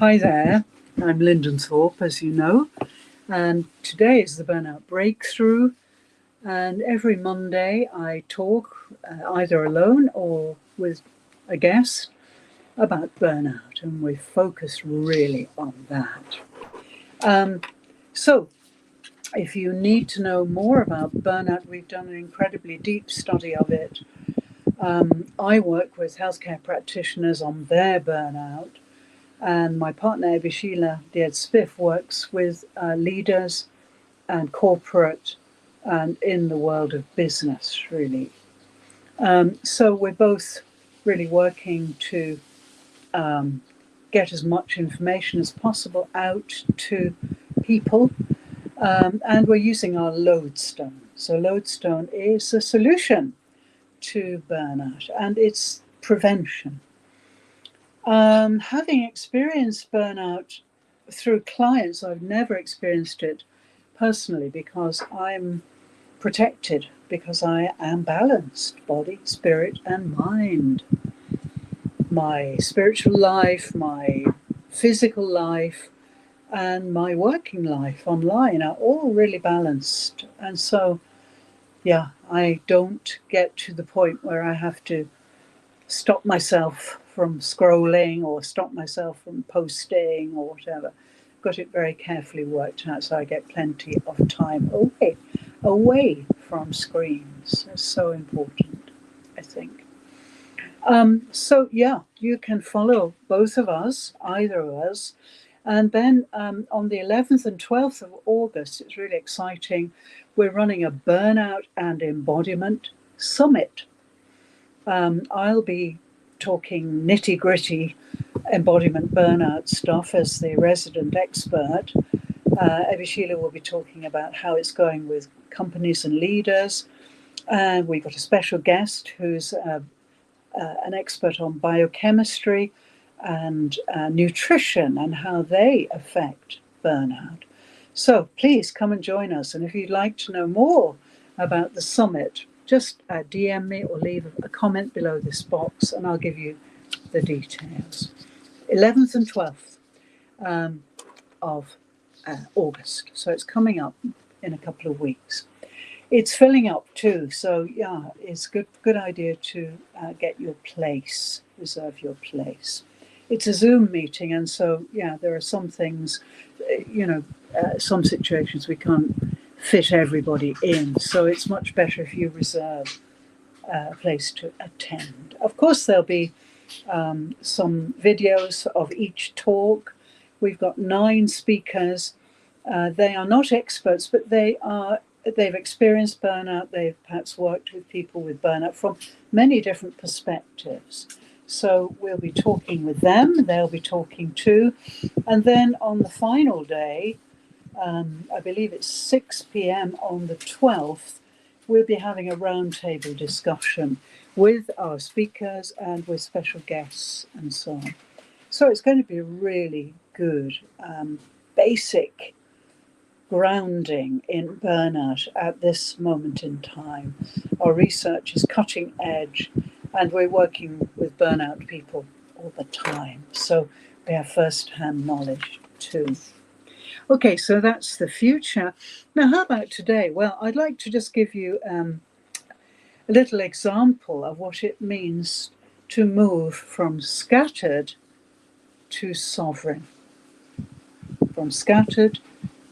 Hi there, I'm Lyndon Thorpe, as you know, and today is the Burnout Breakthrough, and every Monday I talk either alone or with a guest about burnout, and we focus really on that. So if you need to know more about burnout, we've done an incredibly deep study of it. I work with healthcare practitioners on their burnout, and my partner, Sheila Diaz-Spiff, works with leaders and corporate and in the world of business, really. So we're both really working to get as much information as possible out to people, and we're using our lodestone. So lodestone is a solution to burnout, and it's prevention. Having experienced burnout through clients, I've never experienced it personally because I'm protected, because I am balanced, body, spirit, and mind. My spiritual life, my physical life, and my working life online are all really balanced. And so, yeah, I don't get to the point where I have to stop myself from scrolling or stop myself from posting or whatever. Got it very carefully worked out so I get plenty of time away from screens. It's so important, I think. So yeah, you can follow both of us, either of us. And then on the 11th and 12th of August, it's really exciting. We're running a Burnout and Embodiment Summit. I'll be talking nitty-gritty embodiment burnout stuff as the resident expert. Sheila will be talking about how it's going with companies and leaders. And we've got a special guest who's an expert on biochemistry and nutrition and how they affect burnout. So please come and join us. And if you'd like to know more about the summit, just DM me or leave a comment below this box and I'll give you the details. 11th and 12th of August. So it's coming up in a couple of weeks. It's filling up too. So yeah, it's a good idea to get your place, reserve your place. It's a Zoom meeting. And so, yeah, there are some things, some situations we can't fit everybody in. So it's much better if you reserve a place to attend. Of course, there'll be some videos of each talk. We've got 9 speakers. They are not experts, but they've experienced burnout. They've perhaps worked with people with burnout from many different perspectives. So we'll be talking with them. They'll be talking too. And then on the final day, I believe it's 6 p.m. on the 12th, we'll be having a roundtable discussion with our speakers and with special guests and so on. So it's going to be a really good basic grounding in burnout at this moment in time. Our research is cutting edge and we're working with burnout people all the time. So we have first-hand knowledge too. Okay, so that's the future. Now, how about today? Well, I'd like to just give you a little example of what it means to move from scattered to sovereign. From scattered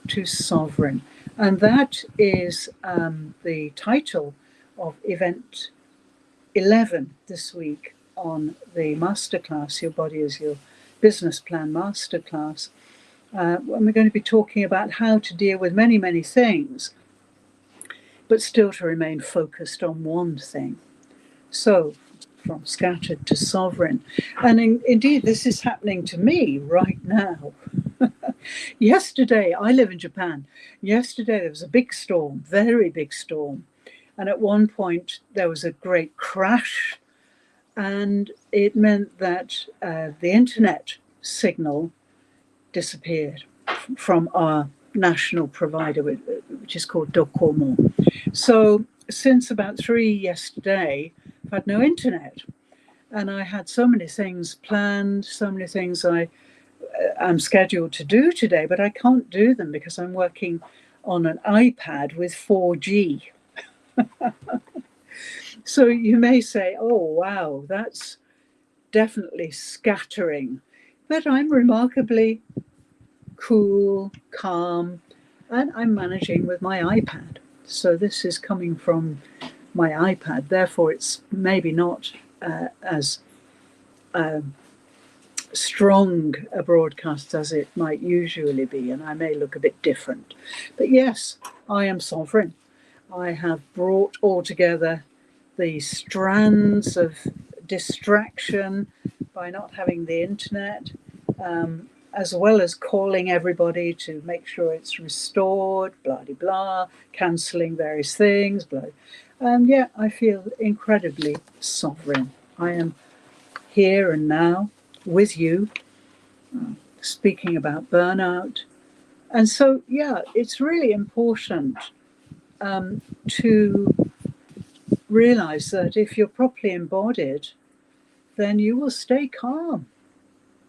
to sovereign. And that is the title of event 11 this week on the masterclass, Your Body is Your Business Plan Masterclass. And we're going to be talking about how to deal with many, many things, but still to remain focused on one thing. So from scattered to sovereign. And indeed, this is happening to me right now. Yesterday, I live in Japan. Yesterday, there was a big storm, very big storm. And at one point, there was a great crash. And it meant that the internet signal disappeared from our national provider, which is called Docomo. So since about 3 yesterday, I've had no internet. And I had so many things planned, so many things I I'm scheduled to do today, but I can't do them because I'm working on an iPad with 4G. So you may say, oh, wow, that's definitely scattering. But I'm remarkably cool, calm, and I'm managing with my iPad. So this is coming from my iPad. Therefore, it's maybe not as strong a broadcast as it might usually be, and I may look a bit different. But yes, I am sovereign. I have brought all together the strands of distraction by not having the internet, as well as calling everybody to make sure it's restored, blah, blah, blah, cancelling various things, blah. Yeah, I feel incredibly sovereign. I am here and now with you, speaking about burnout. And so, yeah, it's really important to realize that if you're properly embodied, then you will stay calm.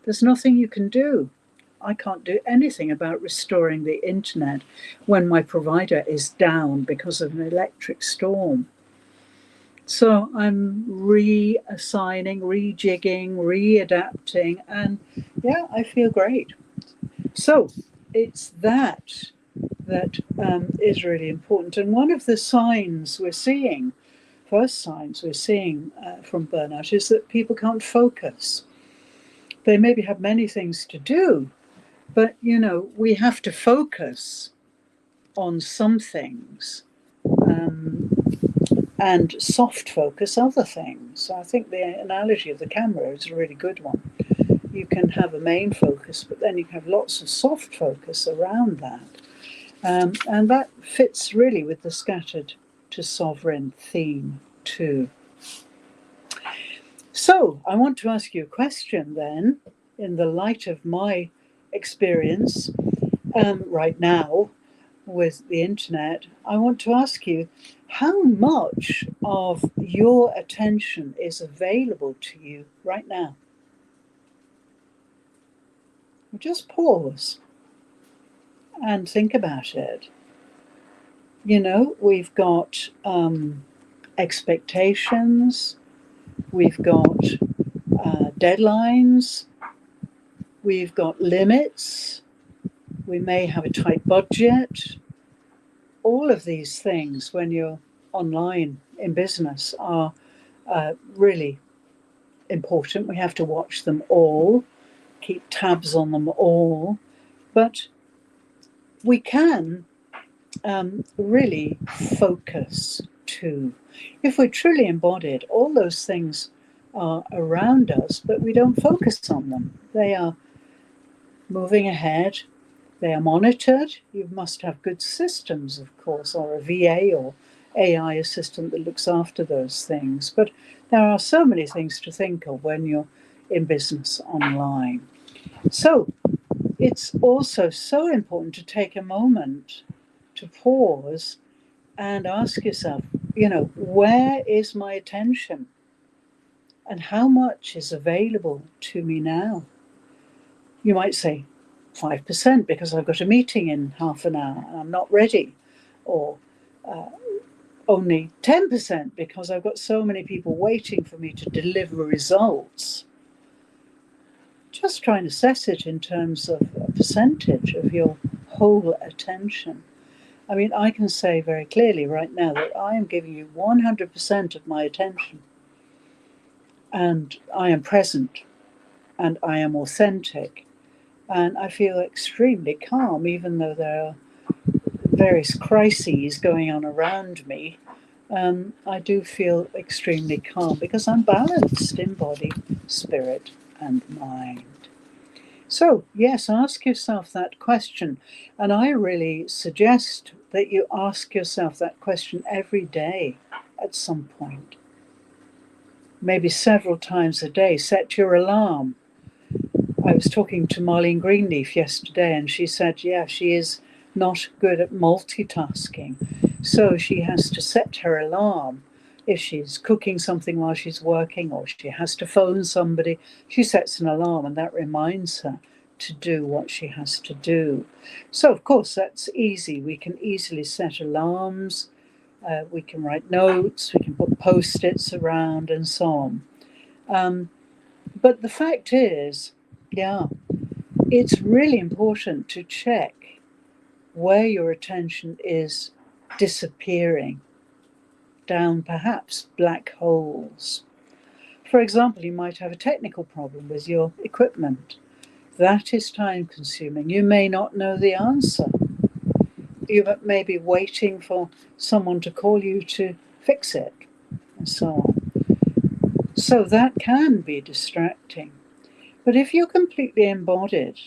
There's nothing you can do. I can't do anything about restoring the internet when my provider is down because of an electric storm. So I'm reassigning, rejigging, readapting, and yeah, I feel great. So it's that is really important. And one of the signs we're seeing, first signs we're seeing from burnout, is that people can't focus. They maybe have many things to do, but we have to focus on some things and soft focus other things. So I think the analogy of the camera is a really good one. You can have a main focus, but then you can have lots of soft focus around that. And that fits really with the scattered to sovereign theme too. So I want to ask you a question then, in the light of my experience right now with the internet. I want to ask you, how much of your attention is available to you right now? Just pause and think about it. We've got expectations, we've got deadlines, we've got limits, we may have a tight budget. All of these things, when you're online in business, are really important. We have to watch them all, keep tabs on them all, but we can really focus too. If we're truly embodied, all those things are around us, but we don't focus on them. They are moving ahead. They are monitored. You must have good systems, of course, or a VA or AI assistant that looks after those things. But there are so many things to think of when you're in business online. So it's also so important to take a moment to pause and ask yourself, where is my attention? And how much is available to me now? You might say 5% because I've got a meeting in half an hour and I'm not ready. Or only 10% because I've got so many people waiting for me to deliver results. Just try and assess it in terms of a percentage of your whole attention. I mean, I can say very clearly right now that I am giving you 100% of my attention. And I am present. And I am authentic. And I feel extremely calm, even though there are various crises going on around me. I do feel extremely calm because I'm balanced in body, spirit, and mind. So, yes, ask yourself that question. And I really suggest that you ask yourself that question every day at some point. Maybe several times a day. Set your alarm. I was talking to Marlene Greenleaf yesterday, and she said, she is not good at multitasking. So she has to set her alarm. If she's cooking something while she's working or she has to phone somebody, she sets an alarm and that reminds her to do what she has to do. So, of course, that's easy. We can easily set alarms, we can write notes, we can put post-its around and so on. But the fact is, it's really important to check where your attention is disappearing down perhaps black holes. For example, you might have a technical problem with your equipment. That is time consuming. You may not know the answer. You may be waiting for someone to call you to fix it, and so on. So that can be distracting. But if you're completely embodied,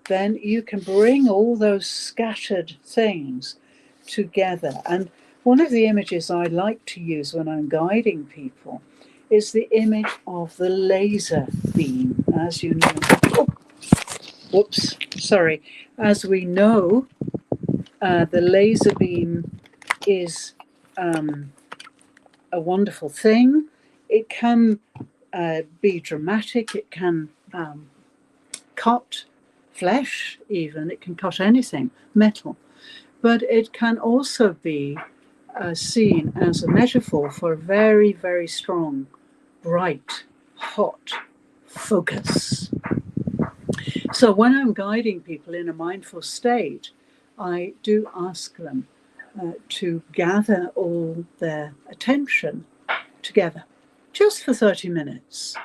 then you can bring all those scattered things together. And one of the images I like to use when I'm guiding people is the image of the laser beam. As you know, as we know, the laser beam is a wonderful thing. It can be dramatic. It can cut flesh, even. It can cut anything, metal. But it can also be seen as a metaphor for a very, very strong, bright, hot focus. So when I'm guiding people in a mindful state, I do ask them to gather all their attention together, just for 30 minutes.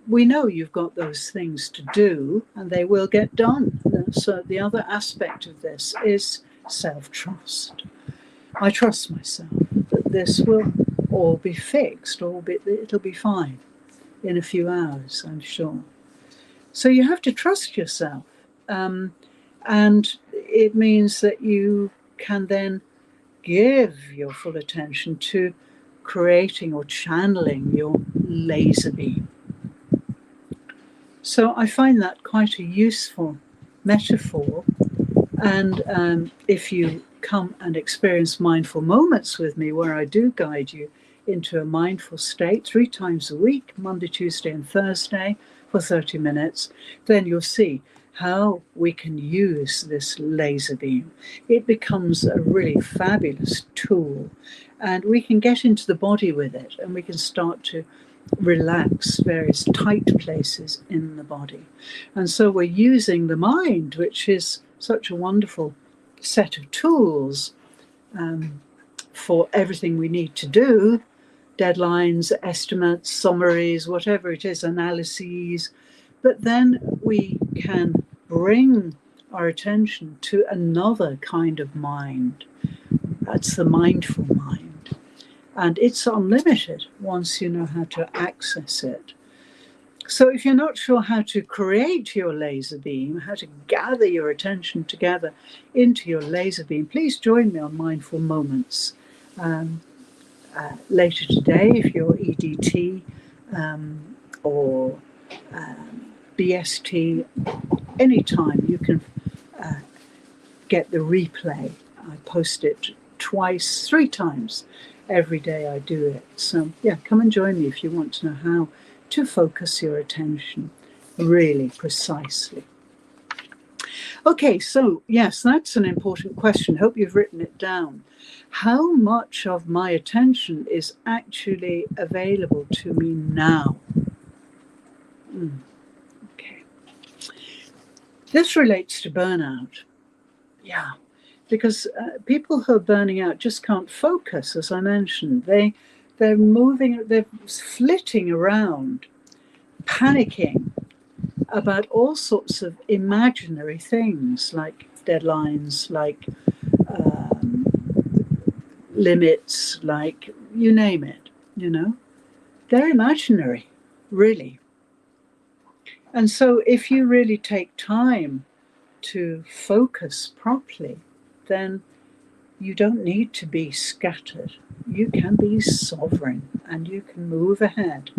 We know you've got those things to do, and they will get done. So the other aspect of this is self-trust. I trust myself that this will all be fixed, it'll be fine in a few hours, I'm sure. So you have to trust yourself. And it means that you can then give your full attention to creating or channeling your laser beam. So I find that quite a useful metaphor. And if you come and experience mindful moments with me, where I do guide you into a mindful state 3 times a week, Monday, Tuesday, and Thursday, for 30 minutes, then you'll see how we can use this laser beam. It becomes a really fabulous tool, and we can get into the body with it, and we can start to relax various tight places in the body. And so we're using the mind, which is such a wonderful set of tools for everything we need to do, deadlines, estimates, summaries, whatever it is, analyses. But then we can bring our attention to another kind of mind. That's the mindful mind. And it's unlimited once you know how to access it. So if you're not sure how to create your laser beam, how to gather your attention together into your laser beam, please join me on Mindful Moments later today. If you're EDT or BST, anytime you can get the replay. I post it 3 times every day I do it. So yeah, come and join me if you want to know how to focus your attention really precisely. Okay, so yes, that's an important question. Hope you've written it down. How much of my attention is actually available to me now? Okay. This relates to burnout. Yeah, because people who are burning out just can't focus, as I mentioned. They're moving, they're flitting around, panicking about all sorts of imaginary things, like deadlines, like limits, like you name it, They're imaginary, really. And so if you really take time to focus properly, then you don't need to be scattered. You can be sovereign and you can move ahead.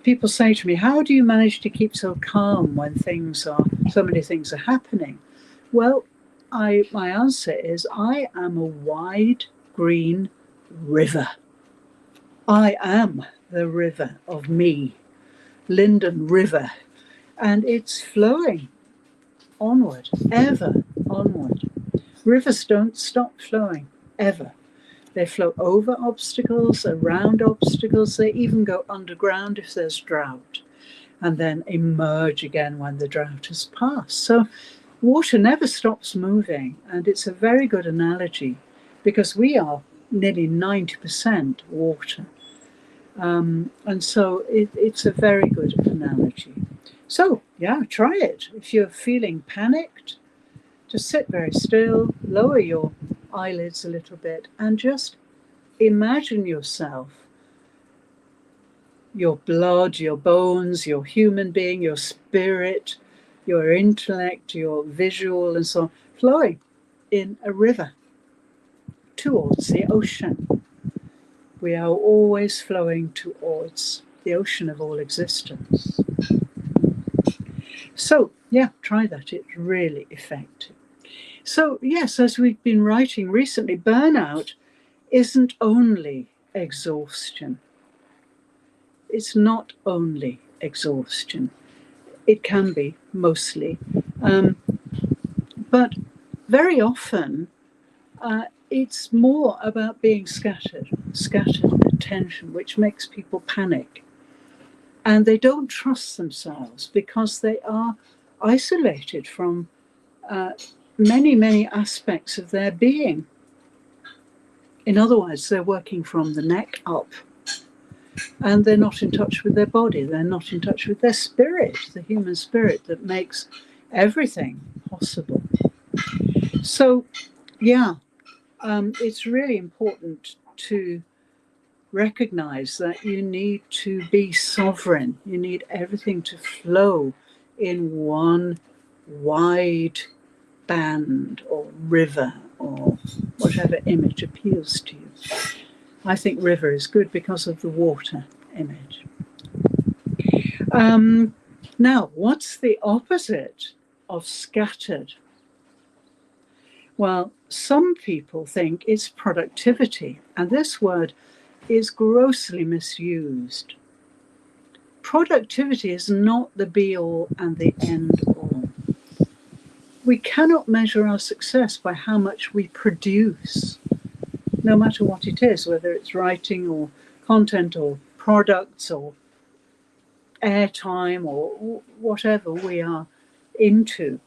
People say to me, how do you manage to keep so calm when so many things are happening? Well, my answer is I am a wide green river. I am the river of me, Linden River. and it's flowing onward, ever onward. Rivers don't stop flowing, ever. They flow over obstacles, around obstacles. They even go underground if there's drought, and then emerge again when the drought has passed. So water never stops moving, and it's a very good analogy because we are nearly 90% water. And so it's a very good analogy. So, yeah, try it. If you're feeling panicked, just sit very still, lower your eyelids a little bit, and just imagine yourself, your blood, your bones, your human being, your spirit, your intellect, your visual, and so on, flowing in a river towards the ocean. We are always flowing towards the ocean of all existence. So, yeah, try that. It's really effective. So, yes, as we've been writing recently, burnout isn't only exhaustion. It's not only exhaustion. It can be, mostly. But very often, it's more about being scattered attention, which makes people panic. And they don't trust themselves because they are isolated from many, many aspects of their being. In other words, they're working from the neck up, and they're not in touch with their body. They're not in touch with their spirit, the human spirit that makes everything possible. So, yeah, it's really important to recognize that you need to be sovereign. You need everything to flow in one wide band or river or whatever image appeals to you. I think river is good because of the water image. Now, what's the opposite of scattered? Well, some people think it's productivity, and this word is grossly misused. Productivity is not the be-all and the end-all. We cannot measure our success by how much we produce, no matter what it is, whether it's writing or content or products or airtime or whatever we are into.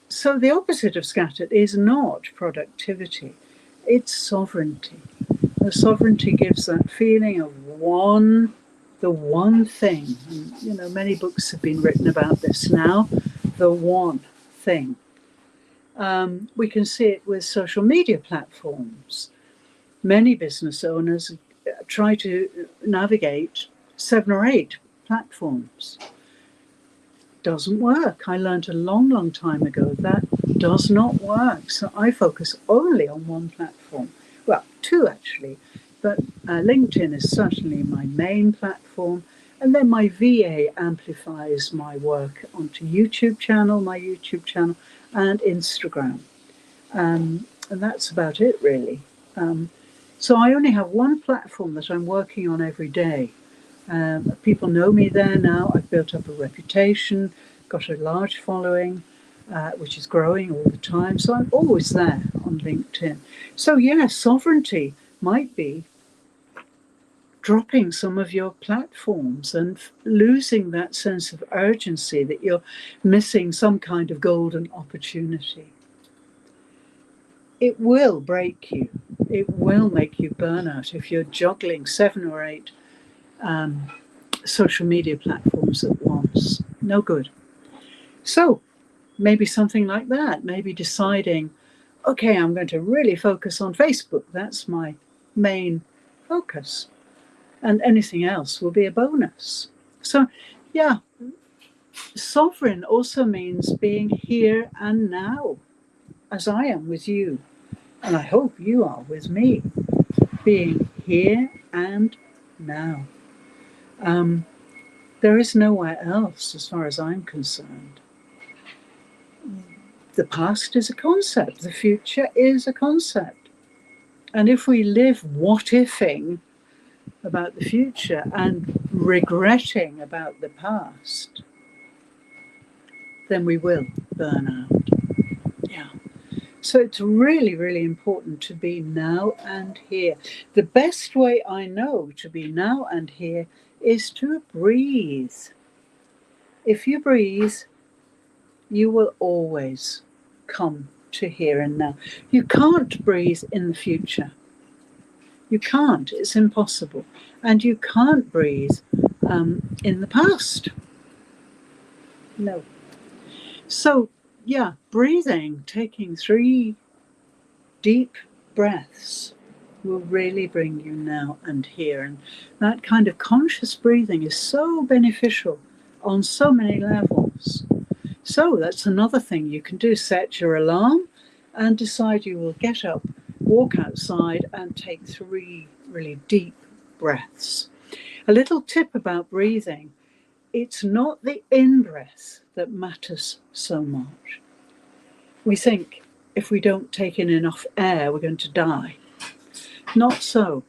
So the opposite of scattered is not productivity, it's sovereignty. The sovereignty gives that feeling of the one thing. And, many books have been written about this now, the one thing. We can see it with social media platforms. Many business owners try to navigate 7 or 8 platforms. Doesn't work. I learned a long, long time ago that does not work. So I focus only on one platform. Well, 2 actually, but LinkedIn is certainly my main platform. And then my VA amplifies my work onto my YouTube channel, and Instagram. And that's about it, really. So I only have one platform that I'm working on every day. People know me there now. I've built up a reputation, got a large following, which is growing all the time. So I'm always there on LinkedIn. So yeah, sovereignty might be dropping some of your platforms and losing that sense of urgency that you're missing some kind of golden opportunity. It will break you. It will make you burn out if you're juggling 7 or 8 social media platforms at once. No good. So maybe something like that. Maybe deciding, okay, I'm going to really focus on Facebook. That's my main focus. And anything else will be a bonus. So, yeah, sovereign also means being here and now, as I am with you. And I hope you are with me, being here and now. There is nowhere else, as far as I'm concerned. The past is a concept. The future is a concept. And if we live what-ifing, about the future and regretting about the past, then we will burn out. Yeah. So it's really, really important to be now and here. The best way I know to be now and here is to breathe. If you breathe, you will always come to here and now. You can't breathe in the future. You can't. It's impossible. And you can't breathe in the past. No. So, yeah, breathing, taking 3 deep breaths will really bring you now and here. And that kind of conscious breathing is so beneficial on so many levels. So that's another thing you can do. Set your alarm and decide you will get up, walk outside and take 3 really deep breaths. A little tip about breathing: it's not the in-breath that matters so much. We think if we don't take in enough air, we're going to die. Not so.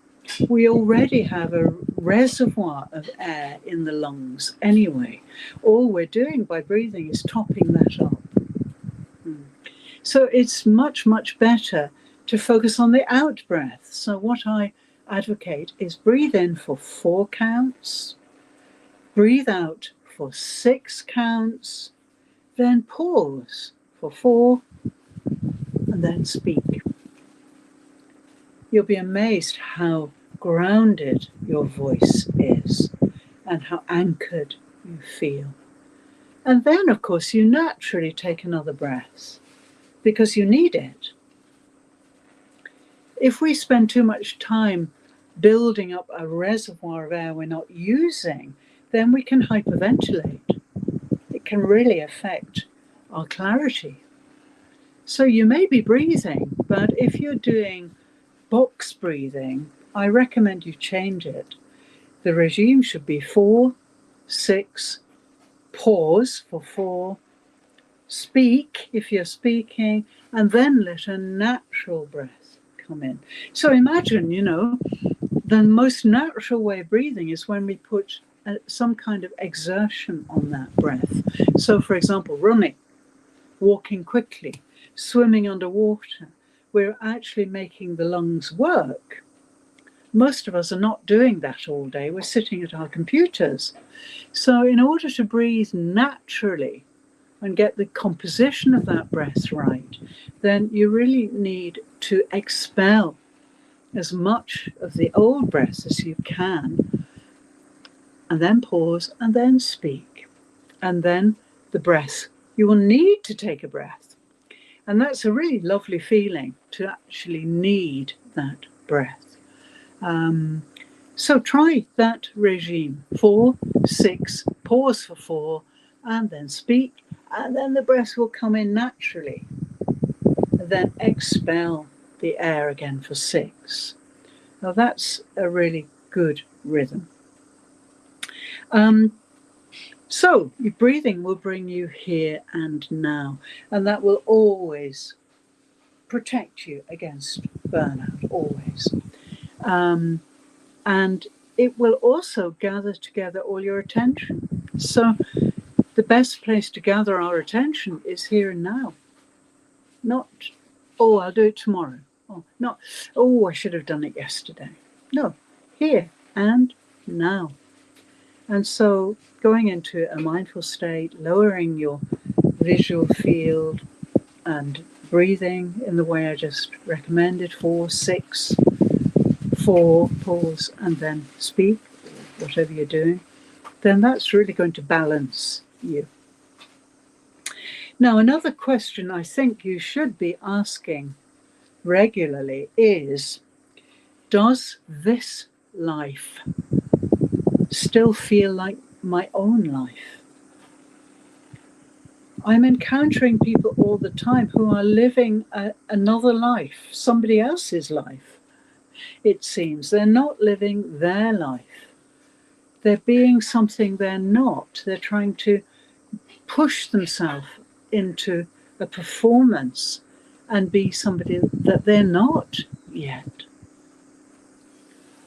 We already have a reservoir of air in the lungs anyway. All we're doing by breathing is topping that up. So it's much, much better to focus on the out breath. So what I advocate is breathe in for 4 counts, breathe out for 6 counts, then pause for 4, and then speak. You'll be amazed how grounded your voice is and how anchored you feel. And then, of course, you naturally take another breath because you need it. If we spend too much time building up a reservoir of air we're not using, then we can hyperventilate. It can really affect our clarity. So you may be breathing, but if you're doing box breathing, I recommend you change it. The regime should be 4, 6, pause for 4, speak if you're speaking, and then let a natural breath come in. So imagine, the most natural way of breathing is when we put some kind of exertion on that breath. So, for example, running, walking quickly, swimming underwater. We're actually making the lungs work. Most of us are not doing that all day. We're sitting at our computers. So in order to breathe naturally and get the composition of that breath right, then you really need to expel as much of the old breath as you can, and then pause, and then speak. And then the breath. You will need to take a breath. And that's a really lovely feeling, to actually need that breath. So try that regime. 4, 6, pause for 4, and then speak. And then the breath will come in naturally. And then expel the air again for 6. Now that's a really good rhythm. So your breathing will bring you here and now, and that will always protect you against burnout, always. And it will also gather together all your attention. So the best place to gather our attention is here and now. Not, I'll do it tomorrow. Not, I should have done it yesterday. No, here and now. And so going into a mindful state, lowering your visual field and breathing in the way I just recommended, 4, 6, 4, pause, and then speak, whatever you're doing, then that's really going to balance you. Now, another question I think you should be asking regularly is, does this life still feel like my own life? I'm encountering people all the time who are living another life, somebody else's life. It seems they're not living their life. They're being something they're not. They're trying to push themselves into a performance and be somebody that they're not yet.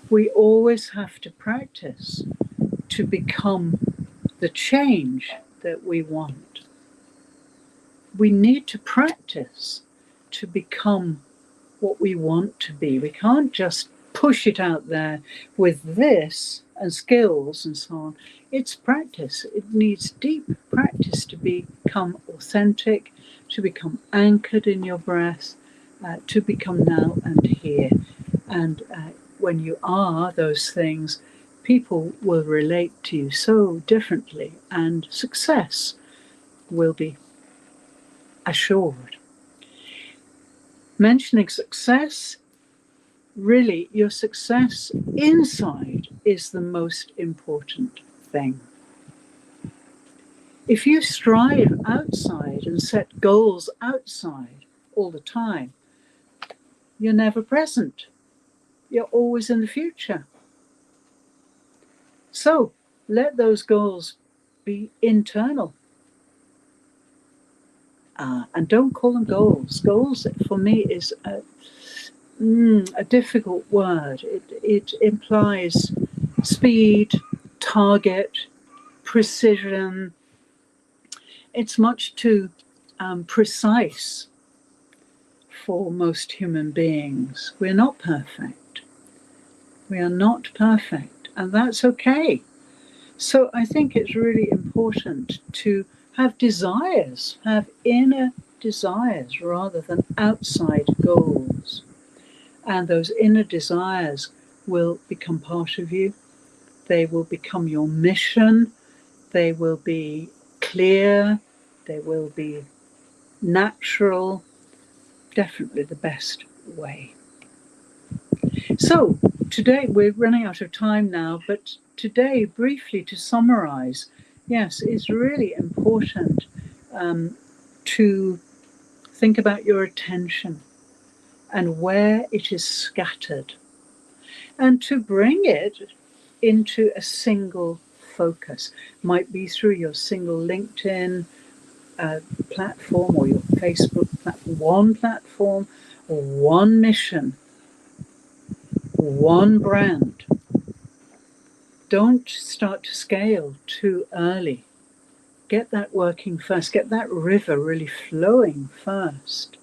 We always have to practice to become the change that we want. We need to practice to become what we want to be. We can't just push it out there with this and skills and so on. It's practice. It needs deep practice to become authentic, to become anchored in your breath, to become now and here. And when you are those things, people will relate to you so differently, and success will be assured. Mentioning success, really, your success inside is the most important thing. If you strive outside and set goals outside all the time, you're never present. You're always in the future. So let those goals be internal. And don't call them goals. Goals, for me, is a difficult word. It implies speed, target, precision. It's much too precise for most human beings. We're not perfect. We are not perfect, and that's okay. So I think it's really important to have desires, have inner desires rather than outside goals. And those inner desires will become part of you. They will become your mission. They will be clear. They will be natural. Definitely the best way. So today, we're running out of time now, but today, briefly to summarize, yes, it's really important to think about your attention and where it is scattered, and to bring it into a single focus. Might be through your single LinkedIn platform or your Facebook platform, one platform or one mission, one brand. Don't start to scale too early. Get that working first. Get that river really flowing first.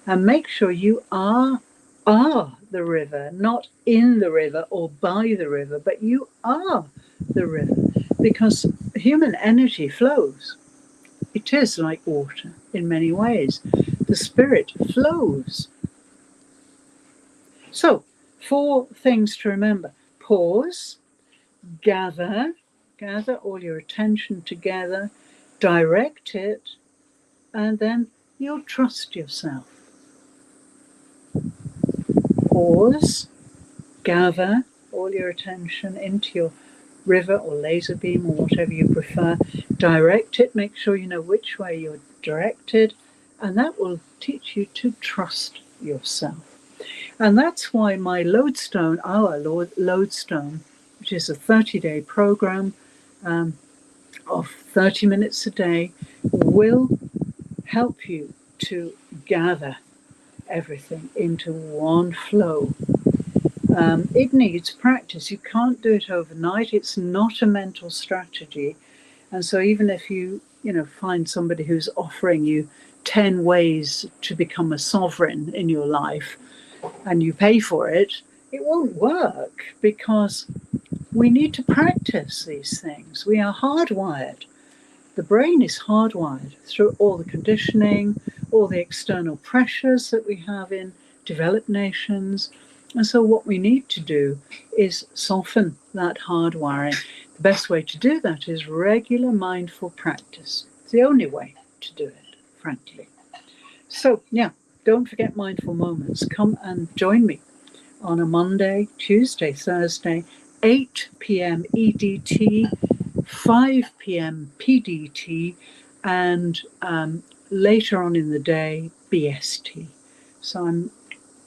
And make sure you are the river, not in the river or by the river, but you are the river. Because human energy flows. It is like water in many ways. The spirit flows. So, 4 things to remember. Pause, gather all your attention together, direct it, and then you'll trust yourself. Pause, gather all your attention into your river or laser beam or whatever you prefer. Direct it, make sure you know which way you're directed, and that will teach you to trust yourself. And that's why my lodestone, our lodestone, which is a 30-day program of 30 minutes a day, will help you to gather everything into one flow. It needs practice. You can't do it overnight. It's not a mental strategy. And so even if you find somebody who's offering you 10 ways to become a sovereign in your life and you pay for it, it won't work, because we need to practice these things. We are hardwired. The brain is hardwired through all the conditioning, all the external pressures that we have in developed nations. And so what we need to do is soften that hardwiring. The best way to do that is regular mindful practice. It's the only way to do it, frankly. So, yeah, don't forget mindful moments. Come and join me on a Monday, Tuesday, Thursday, 8 p.m. EDT, 5 p.m. PDT, and later on in the day, BST. So I'm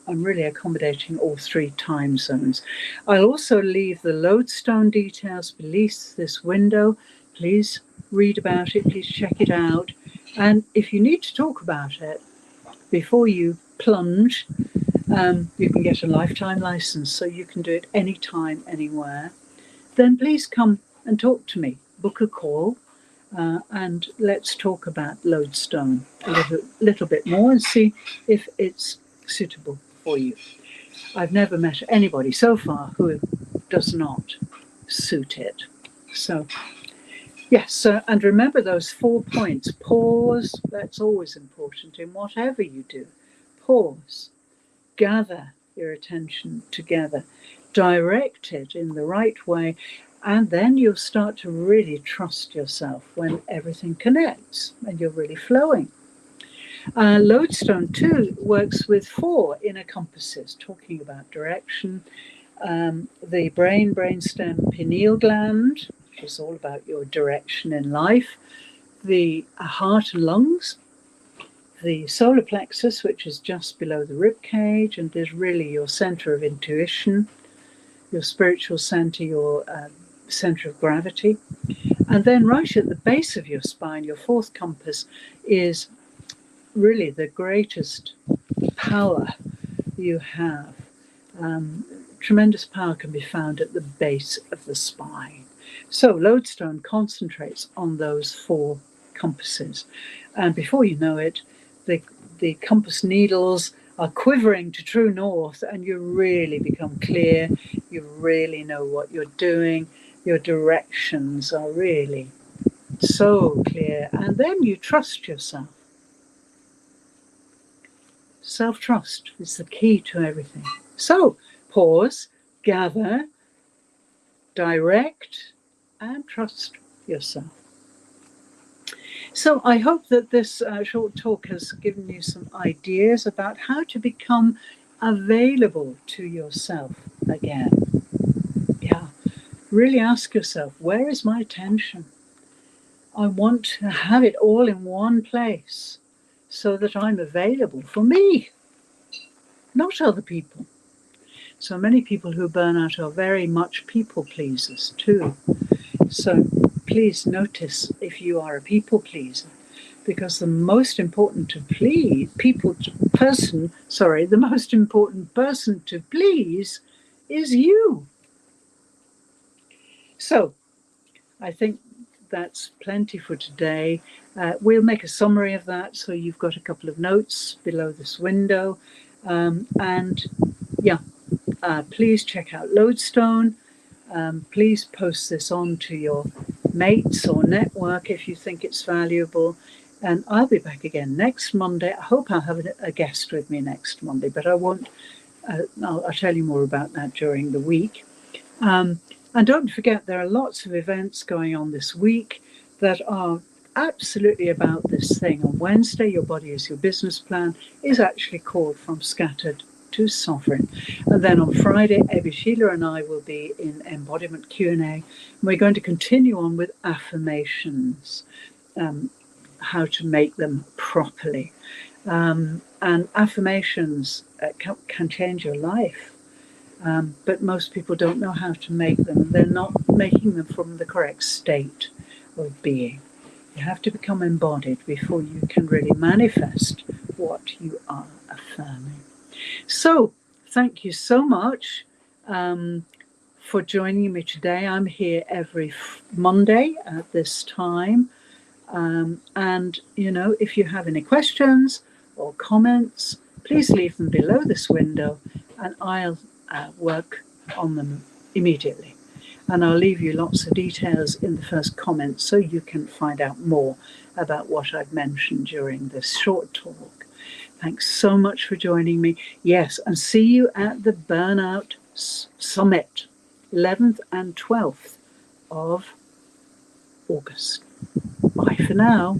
really accommodating all 3 time zones. I'll also leave the lodestone details beneath this window. Please read about it, please check it out. And if you need to talk about it before you plunge, You can get a lifetime license, so you can do it anytime, anywhere. Then please come and talk to me. Book a call, and let's talk about lodestone a little bit more and see if it's suitable for you. I've never met anybody so far who does not suit it. So, yes, and remember those 4 points. Pause, that's always important in whatever you do. Pause, gather your attention together, direct it in the right way, and then you'll start to really trust yourself when everything connects and you're really flowing. Lodestone 2 works with 4 inner compasses, talking about direction. The brainstem, pineal gland, which is all about your direction in life. The heart and lungs. The solar plexus, which is just below the rib cage and is really your center of intuition, your spiritual center, your center of gravity. And then right at the base of your spine, your 4th compass is really the greatest power you have. Tremendous power can be found at the base of the spine. So lodestone concentrates on those 4 compasses. And before you know it, the compass needles are quivering to true north, and you really become clear. You really know what you're doing. Your directions are really so clear. And then you trust yourself. Self-trust is the key to everything. So pause, gather, direct, and trust yourself. So I hope that this short talk has given you some ideas about how to become available to yourself again. Yeah, really ask yourself, where is my attention? I want to have it all in one place so that I'm available for me, not other people. So many people who burn out are very much people pleasers too. So please notice if you are a people pleaser, because the most important person to please is you. So I think that's plenty for today. We'll make a summary of that, so you've got a couple of notes below this window. Please check out Lodestone. Please post this on to your mates or network if you think it's valuable. And I'll be back again next Monday. I hope I'll have a guest with me next Monday, but I won't. I'll tell you more about that during the week. And don't forget, there are lots of events going on this week that are absolutely about this thing. On Wednesday, Your Body is Your Business Plan is actually called From Scattered to Sovereign. And then on Friday, Abby Sheila and I will be in Embodiment Q&A. We're going to continue on with affirmations, how to make them properly. And affirmations can change your life. But most people don't know how to make them. They're not making them from the correct state of being. You have to become embodied before you can really manifest what you are affirming. So, thank you so much for joining me today. I'm here every Monday at this time. And, if you have any questions or comments, please leave them below this window and I'll work on them immediately. And I'll leave you lots of details in the first comment so you can find out more about what I've mentioned during this short talk. Thanks so much for joining me. Yes, and see you at the Burnout Summit, 11th and 12th of August. Bye for now.